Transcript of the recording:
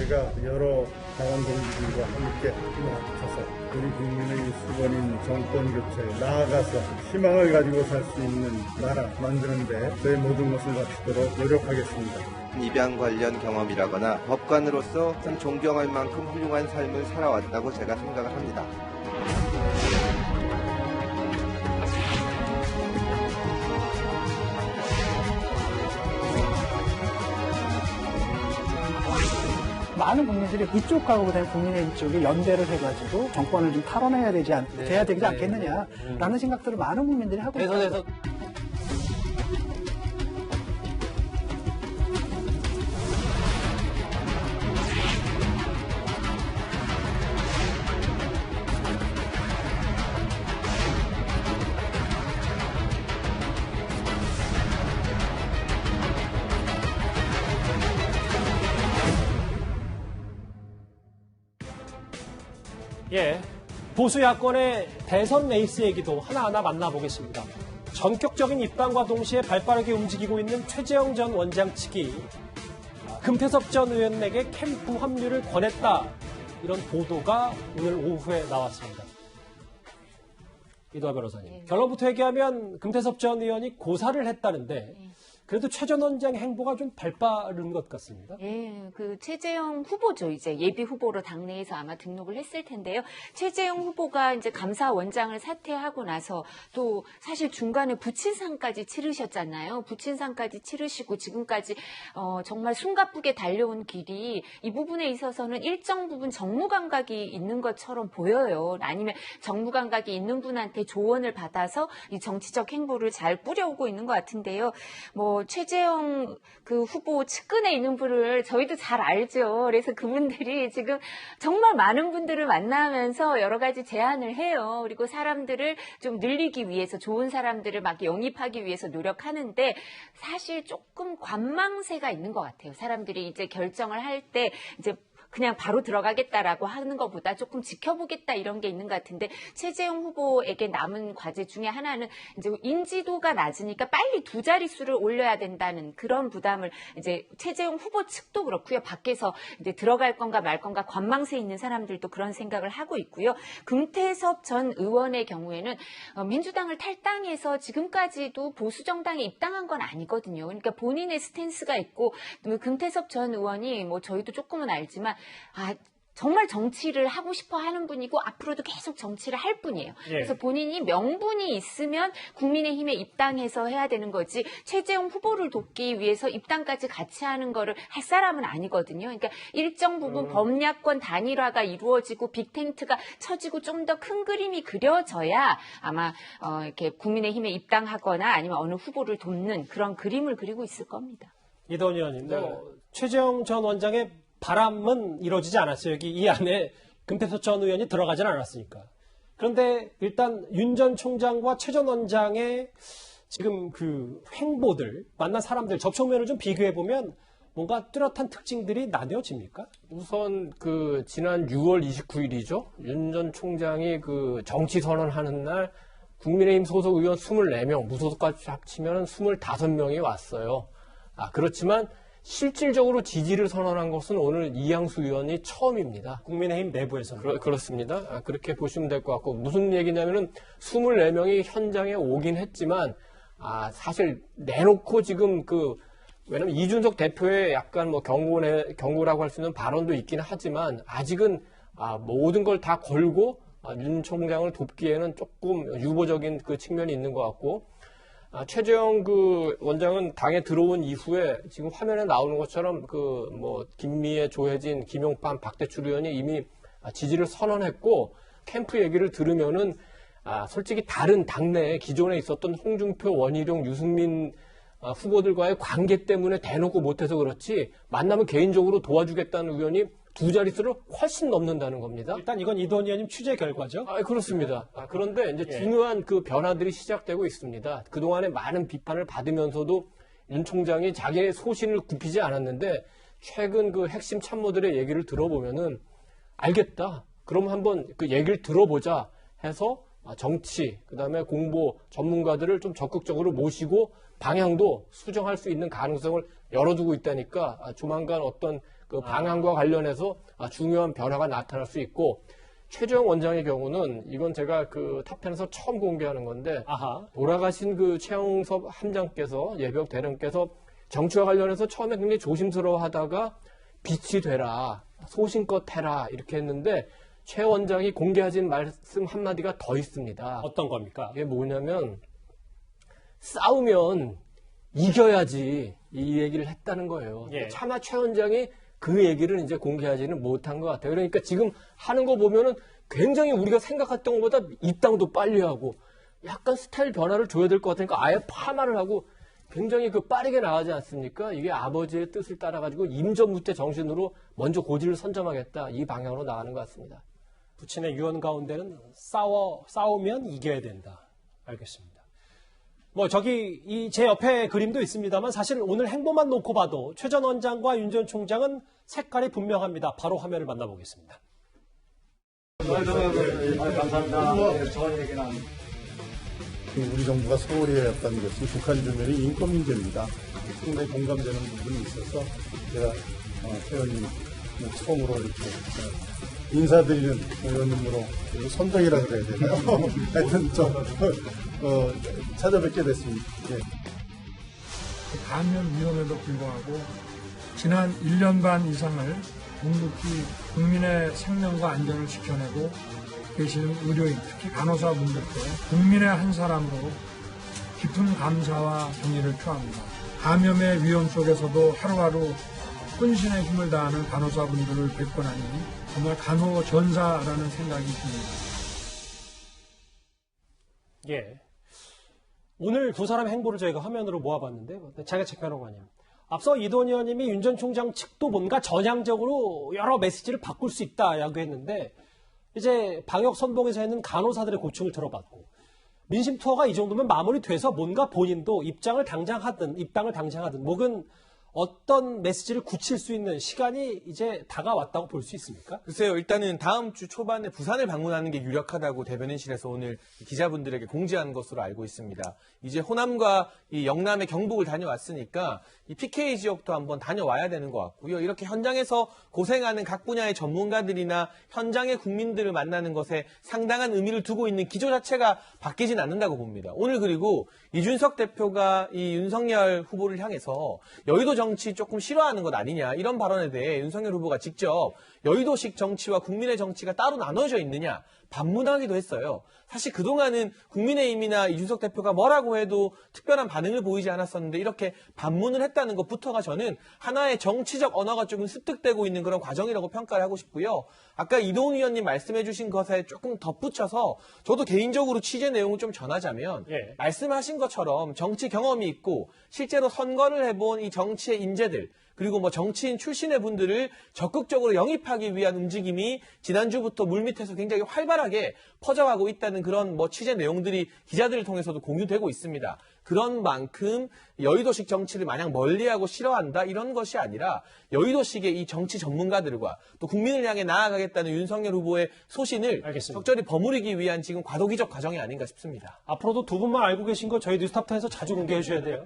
제가 여러 당원 동지들과 함께 합쳐서 우리 국민의 수건인 정권 교체에 나아가서 희망을 가지고 살 수 있는 나라 만드는데 저희 모든 것을 바치도록 노력하겠습니다. 입양 관련 경험이라거나 법관으로서 참 존경할 만큼 훌륭한 삶을 살아왔다고 제가 생각을 합니다. 많은 국민들이 그쪽하고 그다음에 국민의힘 쪽에 연대를 해가지고 정권을 좀 탈환해야 돼야 되지 않겠느냐라는 생각들을 많은 국민들이 하고 있습니다. 예, 보수 야권의 대선 레이스 얘기도 하나하나 만나보겠습니다. 전격적인 입당과 동시에 발빠르게 움직이고 있는 최재형 전 원장 측이 금태섭 전 의원에게 캠프 합류를 권했다. 이런 보도가 오늘 오후에 나왔습니다. 이도하 변호사님, 결론부터 얘기하면 금태섭 전 의원이 고사를 했다는데 그래도 최 전 원장 행보가 좀 발빠른 것 같습니다. 예, 그 최재형 후보죠. 이제 예비 후보로 당내에서 아마 등록을 했을 텐데요. 최재형 후보가 이제 감사원장을 사퇴하고 나서 또 사실 중간에 부친상까지 치르셨잖아요. 부친상까지 치르시고 지금까지 정말 숨가쁘게 달려온 길이 이 부분에 있어서는 일정 부분 정무 감각이 있는 것처럼 보여요. 아니면 정무 감각이 있는 분한테 조언을 받아서 이 정치적 행보를 잘 뿌려오고 있는 것 같은데요. 최재형 그 후보 측근에 있는 분을 저희도 잘 알죠. 그래서 그분들이 지금 정말 많은 분들을 만나면서 여러 가지 제안을 해요. 그리고 사람들을 좀 늘리기 위해서 좋은 사람들을 막 영입하기 위해서 노력하는데 사실 조금 관망세가 있는 것 같아요. 사람들이 이제 결정을 할 때 이제 그냥 바로 들어가겠다라고 하는 것보다 조금 지켜보겠다 이런 게 있는 것 같은데 최재형 후보에게 남은 과제 중에 하나는 이제 인지도가 낮으니까 빨리 두 자릿수를 올려야 된다는 그런 부담을 이제 최재형 후보 측도 그렇고요. 밖에서 이제 들어갈 건가 말 건가 관망세 있는 사람들도 그런 생각을 하고 있고요. 금태섭 전 의원의 경우에는 민주당을 탈당해서 지금까지도 보수 정당에 입당한 건 아니거든요. 그러니까 본인의 스탠스가 있고 금태섭 전 의원이 저희도 조금은 알지만 정말 정치를 하고 싶어 하는 분이고 앞으로도 계속 정치를 할 분이에요. 그래서 본인이 명분이 있으면 국민의힘에 입당해서 해야 되는 거지 최재형 후보를 돕기 위해서 입당까지 같이 하는 거를 할 사람은 아니거든요. 그러니까 일정 부분 범야권 단일화가 이루어지고 빅텐트가 쳐지고 좀 더 큰 그림이 그려져야 아마 이렇게 국민의힘에 입당하거나 아니면 어느 후보를 돕는 그런 그림을 그리고 있을 겁니다. 이도원 의원님, 최재형 전 원장의 바람은 이루어지지 않았어요. 여기 이 안에 금태섭 전 의원이 들어가지는 않았으니까. 그런데 일단 윤 전 총장과 최 전 원장의 지금 그 행보들, 만난 사람들, 접촉면을 좀 비교해보면 뭔가 뚜렷한 특징들이 나뉘어집니까? 우선 지난 6월 29일이죠. 윤 전 총장이 정치 선언하는 날 국민의힘 소속 의원 24명, 무소속까지 합치면 25명이 왔어요. 그렇지만 실질적으로 지지를 선언한 것은 오늘 이양수 의원이 처음입니다. 국민의힘 내부에서는. 그렇습니다. 그렇게 보시면 될 것 같고, 무슨 얘기냐면은 24명이 현장에 오긴 했지만, 사실 내놓고 지금 왜냐면 이준석 대표의 약간 경고라고 할 수 있는 발언도 있긴 하지만, 아직은, 모든 걸 다 걸고, 윤 총장을 돕기에는 조금 유보적인 측면이 있는 것 같고, 최재형 원장은 당에 들어온 이후에 지금 화면에 나오는 것처럼 김미애, 조혜진, 김용판, 박대출 의원이 이미 지지를 선언했고 캠프 얘기를 들으면은 솔직히 다른 당내에 기존에 있었던 홍준표, 원희룡, 유승민 후보들과의 관계 때문에 대놓고 못해서 그렇지 만나면 개인적으로 도와주겠다는 의원이 두 자릿수를 훨씬 넘는다는 겁니다. 일단 이건 이도원 의원님 취재 결과죠? 그렇습니다. 그런데 이제 중요한 변화들이 시작되고 있습니다. 그동안에 많은 비판을 받으면서도 윤 총장이 자기의 소신을 굽히지 않았는데 최근 핵심 참모들의 얘기를 들어보면은 알겠다. 그럼 한번 얘기를 들어보자 해서 정치, 그다음에 공보 전문가들을 좀 적극적으로 모시고 방향도 수정할 수 있는 가능성을 열어두고 있다니까 조만간 어떤 그 방향과 관련해서 중요한 변화가 나타날 수 있고 최재형 원장의 경우는 이건 제가 그 탑10에서 처음 공개하는 건데 아하. 돌아가신 그 최영섭 함장께서 예비역 대령께서 정치와 관련해서 처음에 굉장히 조심스러워하다가 빛이 되라, 소신껏 해라 이렇게 했는데 최 원장이 공개하신 말씀 한마디가 더 있습니다. 어떤 겁니까? 이게 뭐냐면 싸우면 이겨야지 이 얘기를 했다는 거예요. 예. 차마 최 원장이 그 얘기를 이제 공개하지는 못한 것 같아요. 그러니까 지금 하는 거 보면은 굉장히 우리가 생각했던 것보다 입당도 빨리 하고 약간 스타일 변화를 줘야 될 것 같으니까 아예 파마를 하고 굉장히 그 빠르게 나가지 않습니까? 이게 아버지의 뜻을 따라가지고 임전무태 정신으로 먼저 고지를 선점하겠다 이 방향으로 나가는 것 같습니다. 부친의 유언 가운데는 싸우면 이겨야 된다. 알겠습니다. 뭐 저기 제 옆에 그림도 있습니다만 사실 오늘 행보만 놓고 봐도 최 전 원장과 윤 전 총장은 색깔이 분명합니다. 바로 화면을 만나보겠습니다. 우리 정부가 소홀히 해왔던 것이 북한 주민의 인권 문제입니다. 상당히 공감되는 부분이 있어서 제가 최 의원님 처음으로 이렇게 인사드리는 의원님으로 선정이라 그래야 되나요? 하여튼 찾아뵙게 됐습니다. 예. 감염위험에도 불구하고 지난 1년 반 이상을 묵묵히 국민의 생명과 안전을 지켜내고 계시는 의료인, 특히 간호사분들께 국민의 한 사람으로 깊은 감사와 경의를 표합니다. 감염의 위험 속에서도 하루하루 혼신의 힘을 다하는 간호사분들을 뵙고 나니 정말 간호전사라는 생각이 듭니다. 예. 오늘 두 사람의 행보를 저희가 화면으로 모아봤는데, 장혜책 변호관님. 앞서 이도원 의원님이 윤 전 총장 측도 뭔가 전향적으로 여러 메시지를 바꿀 수 있다라고 했는데, 이제 방역 선봉에서 는 간호사들의 고충을 들어봤고, 민심 투어가 이 정도면 마무리돼서 뭔가 본인도 입당을 당장 하든, 혹은 어떤 메시지를 굳힐 수 있는 시간이 이제 다가왔다고 볼 수 있습니까? 글쎄요, 일단은 다음 주 초반에 부산을 방문하는 게 유력하다고 대변인실에서 오늘 기자분들에게 공지한 것으로 알고 있습니다. 이제 호남과 이 영남의 경북을 다녀왔으니까 이 PK 지역도 한번 다녀와야 되는 것 같고요. 이렇게 현장에서 고생하는 각 분야의 전문가들이나 현장의 국민들을 만나는 것에 상당한 의미를 두고 있는 기조 자체가 바뀌진 않는다고 봅니다. 오늘 그리고 이준석 대표가 이 윤석열 후보를 향해서 여의도 정치 조금 싫어하는 것 아니냐 이런 발언에 대해 윤석열 후보가 직접 여의도식 정치와 국민의 정치가 따로 나눠져 있느냐 반문하기도 했어요. 사실 그동안은 국민의힘이나 이준석 대표가 뭐라고 해도 특별한 반응을 보이지 않았었는데 이렇게 반문을 했다는 것부터가 저는 하나의 정치적 언어가 조금 습득되고 있는 그런 과정이라고 평가를 하고 싶고요. 아까 이동훈 의원님 말씀해 주신 것에 조금 덧붙여서 저도 개인적으로 취재 내용을 좀 전하자면 말씀하신 것처럼 정치 경험이 있고 실제로 선거를 해본 이 정치의 인재들 그리고 뭐 정치인 출신의 분들을 적극적으로 영입하기 위한 움직임이 지난주부터 물밑에서 굉장히 활발하게 퍼져가고 있다는 그런 뭐 취재 내용들이 기자들을 통해서도 공유되고 있습니다. 그런 만큼 여의도식 정치를 마냥 멀리하고 싫어한다 이런 것이 아니라 여의도식의 이 정치 전문가들과 또 국민을 향해 나아가겠다는 윤석열 후보의 소신을 알겠습니다. 적절히 버무리기 위한 지금 과도기적 과정이 아닌가 싶습니다. 앞으로도 두 분만 알고 계신 거 저희 뉴스탑10에서 자주 공개해 주셔야 돼요.